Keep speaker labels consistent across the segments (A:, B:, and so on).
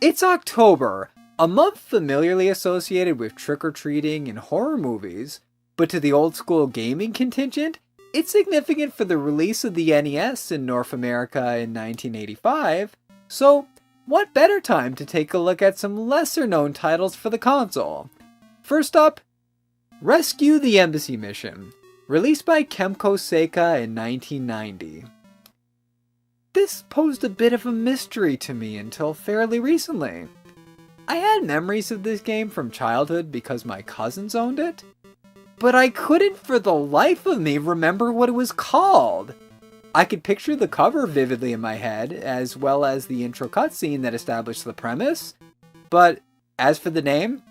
A: It's October, a month familiarly associated with trick-or-treating and horror movies, but to the old-school gaming contingent, it's significant for the release of the NES in North America in 1985, so what better time to take a look at some lesser-known titles for the console? First up, Rescue the Embassy Mission, released by Kemco Seika in 1990. This posed a bit of a mystery to me until fairly recently. I had memories of this game from childhood because my cousins owned it, but I couldn't for the life of me remember what it was called. I could picture the cover vividly in my head, as well as the intro cutscene that established the premise, but as for the name,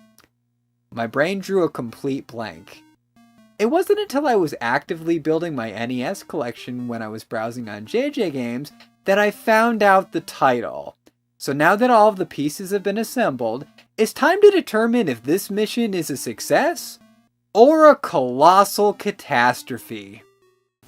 A: my brain drew a complete blank. It wasn't until I was actively building my NES collection when I was browsing on JJ Games that I found out the title. So now that all of the pieces have been assembled, it's time to determine if this mission is a success or a colossal catastrophe.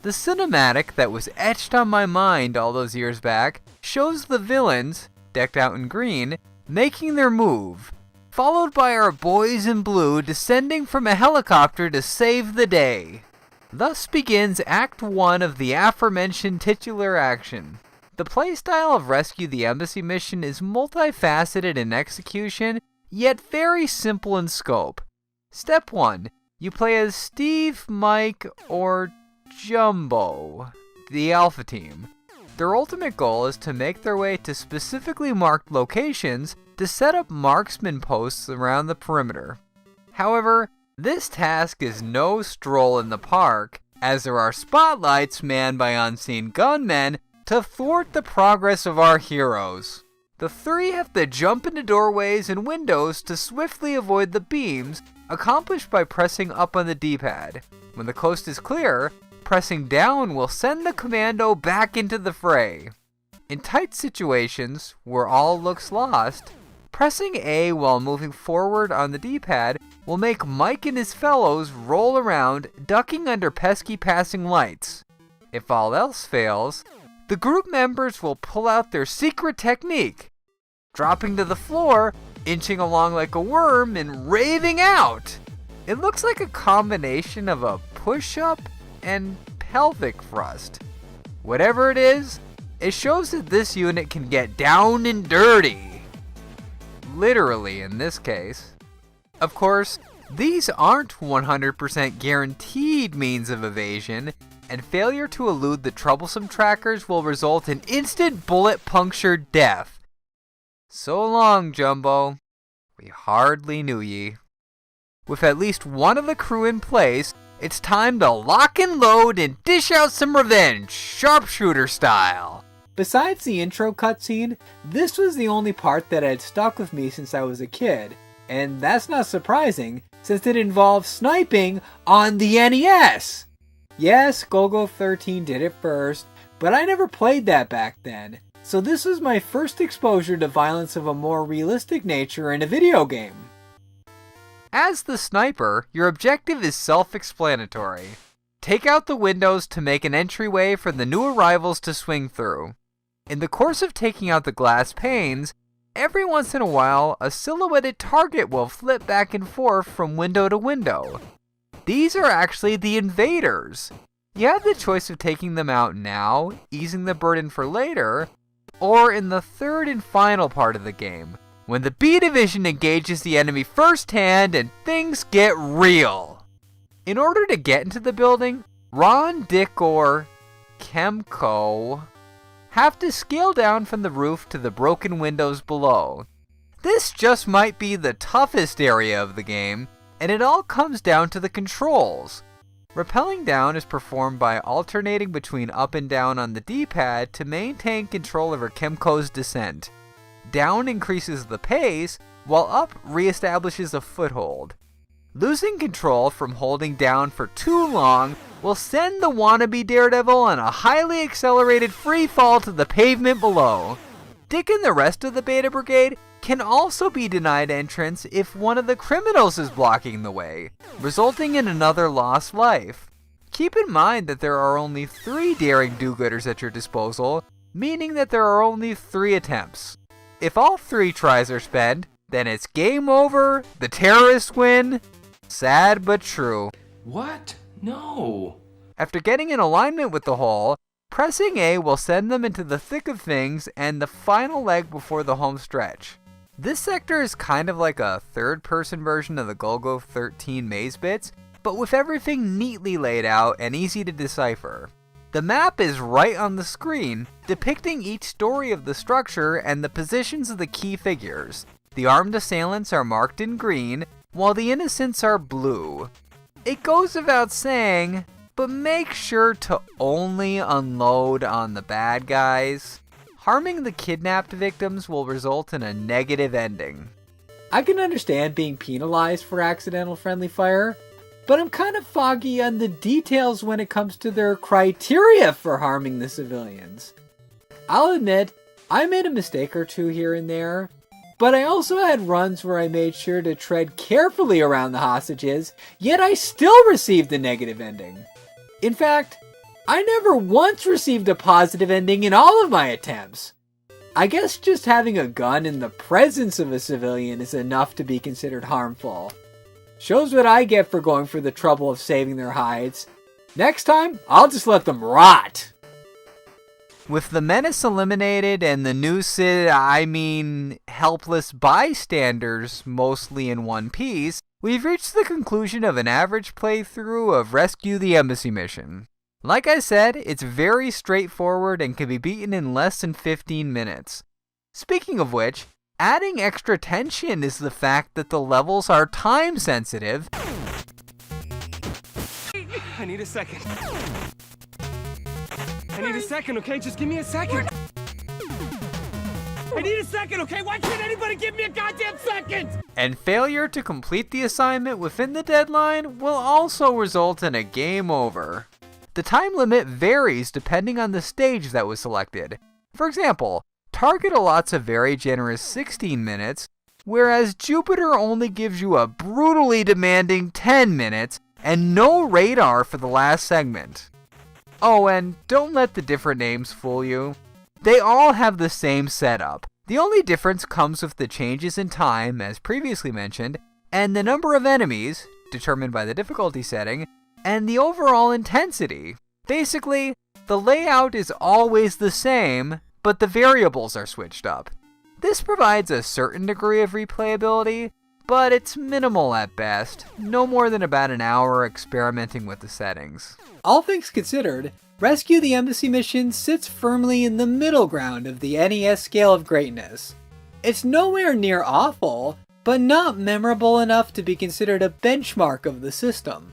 A: The cinematic that was etched on my mind all those years back shows the villains, decked out in green, making their move, followed by our boys in blue descending from a helicopter to save the day. Thus begins Act 1 of the aforementioned titular action. The playstyle of Rescue the Embassy Mission is multifaceted in execution, yet very simple in scope. Step 1. You play as Steve, Mike, or Jumbo, the Alpha Team. Their ultimate goal is to make their way to specifically marked locations to set up marksman posts around the perimeter. However, this task is no stroll in the park, as there are spotlights manned by unseen gunmen to thwart the progress of our heroes. The three have to jump into doorways and windows to swiftly avoid the beams, accomplished by pressing up on the D-pad. When the coast is clear, pressing down will send the commando back into the fray. In tight situations, where all looks lost, pressing A while moving forward on the D-pad will make Mike and his fellows roll around, ducking under pesky passing lights. If all else fails, the group members will pull out their secret technique, dropping to the floor, inching along like a worm, and raving out. It looks like a combination of a push-up and pelvic thrust. Whatever it is, it shows that this unit can get down and dirty. Literally in this case. Of course, these aren't 100% guaranteed means of evasion, and failure to elude the troublesome trackers will result in instant bullet-punctured death. So long, Jumbo. We hardly knew ye. With at least one of the crew in place, it's time to lock and load and dish out some revenge, sharpshooter style. Besides the intro cutscene, this was the only part that had stuck with me since I was a kid, and that's not surprising since it involved sniping on the NES. Yes, Golgo 13 did it first, but I never played that back then, so this was my first exposure to violence of a more realistic nature in a video game. As the sniper, your objective is self-explanatory. Take out the windows to make an entryway for the new arrivals to swing through. In the course of taking out the glass panes, every once in a while, a silhouetted target will flip back and forth from window to window. These are actually the invaders. You have the choice of taking them out now, easing the burden for later, or in the third and final part of the game, when the B Division engages the enemy firsthand and things get real. In order to get into the building, Ron, Dick, or Kemco have to scale down from the roof to the broken windows below. This just might be the toughest area of the game, and it all comes down to the controls. Rappelling down is performed by alternating between up and down on the D-pad to maintain control over Kemco's descent. Down increases the pace, while up reestablishes a foothold. Losing control from holding down for too long will send the wannabe Daredevil on a highly accelerated free fall to the pavement below. Dick and the rest of the Beta Brigade can also be denied entrance if one of the criminals is blocking the way, resulting in another lost life. Keep in mind that there are only 3 daring do-gooders at your disposal, meaning that there are only 3 attempts. If all 3 tries are spent, then it's game over, the terrorists win. Sad but true.
B: What? No.
A: After getting in alignment with the hole, pressing A will send them into the thick of things and the final leg before the home stretch. This sector is kind of like a third-person version of the Golgo 13 maze bits, but with everything neatly laid out and easy to decipher. The map is right on the screen, depicting each story of the structure and the positions of the key figures. The armed assailants are marked in green, while the innocents are blue. It goes without saying, but make sure to only unload on the bad guys. Harming the kidnapped victims will result in a negative ending. I can understand being penalized for accidental friendly fire, but I'm kind of foggy on the details when it comes to their criteria for harming the civilians. I'll admit, I made a mistake or two here and there, but I also had runs where I made sure to tread carefully around the hostages, yet I still received a negative ending. In fact, I never once received a positive ending in all of my attempts. I guess just having a gun in the presence of a civilian is enough to be considered harmful. Shows what I get for going for the trouble of saving their hides. Next time, I'll just let them rot. With the menace eliminated and the new helpless bystanders mostly in one piece, we've reached the conclusion of an average playthrough of Rescue the Embassy mission. Like I said, it's very straightforward and can be beaten in less than 15 minutes. Speaking of which, adding extra tension is the fact that the levels are time sensitive.
B: I need a second. I need a second, okay? Just give me a second. I need a second, okay? Why can't anybody give me a goddamn second?
A: And failure to complete the assignment within the deadline will also result in a game over. The time limit varies depending on the stage that was selected. For example, Target allots a very generous 16 minutes, whereas Jupiter only gives you a brutally demanding 10 minutes and no radar for the last segment. Oh, and don't let the different names fool you. They all have the same setup. The only difference comes with the changes in time, as previously mentioned, and the number of enemies, determined by the difficulty setting, and the overall intensity. Basically, the layout is always the same, but the variables are switched up. This provides a certain degree of replayability, but it's minimal at best, no more than about an hour experimenting with the settings. All things considered, Rescue the Embassy mission sits firmly in the middle ground of the NES scale of greatness. It's nowhere near awful, but not memorable enough to be considered a benchmark of the system.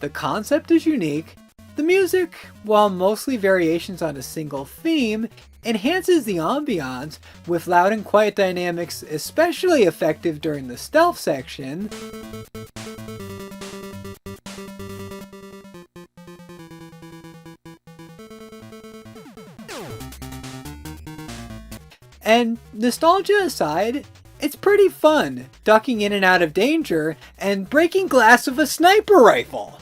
A: The concept is unique. The music, while mostly variations on a single theme, enhances the ambiance with loud and quiet dynamics especially effective during the stealth section. And nostalgia aside, it's pretty fun, ducking in and out of danger and breaking glass with a sniper rifle.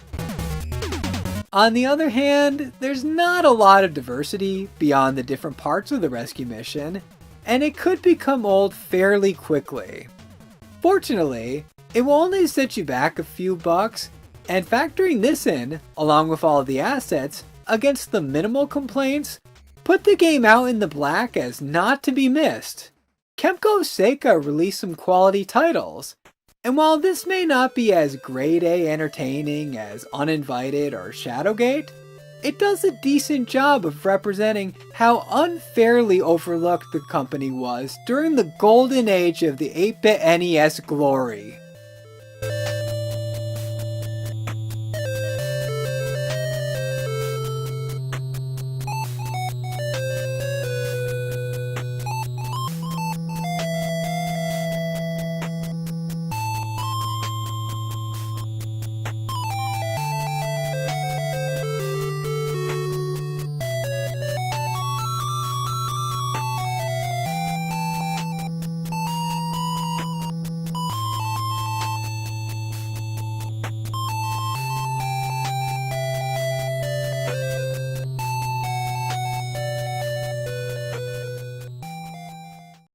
A: On the other hand, there's not a lot of diversity beyond the different parts of the rescue mission, and it could become old fairly quickly. Fortunately, it will only set you back a few bucks, and factoring this in, along with all of the assets, against the minimal complaints, put the game out in the black as not to be missed. Kemco Seika released some quality titles, and while this may not be as grade A entertaining as Uninvited or Shadowgate, it does a decent job of representing how unfairly overlooked the company was during the golden age of the 8-bit NES glory.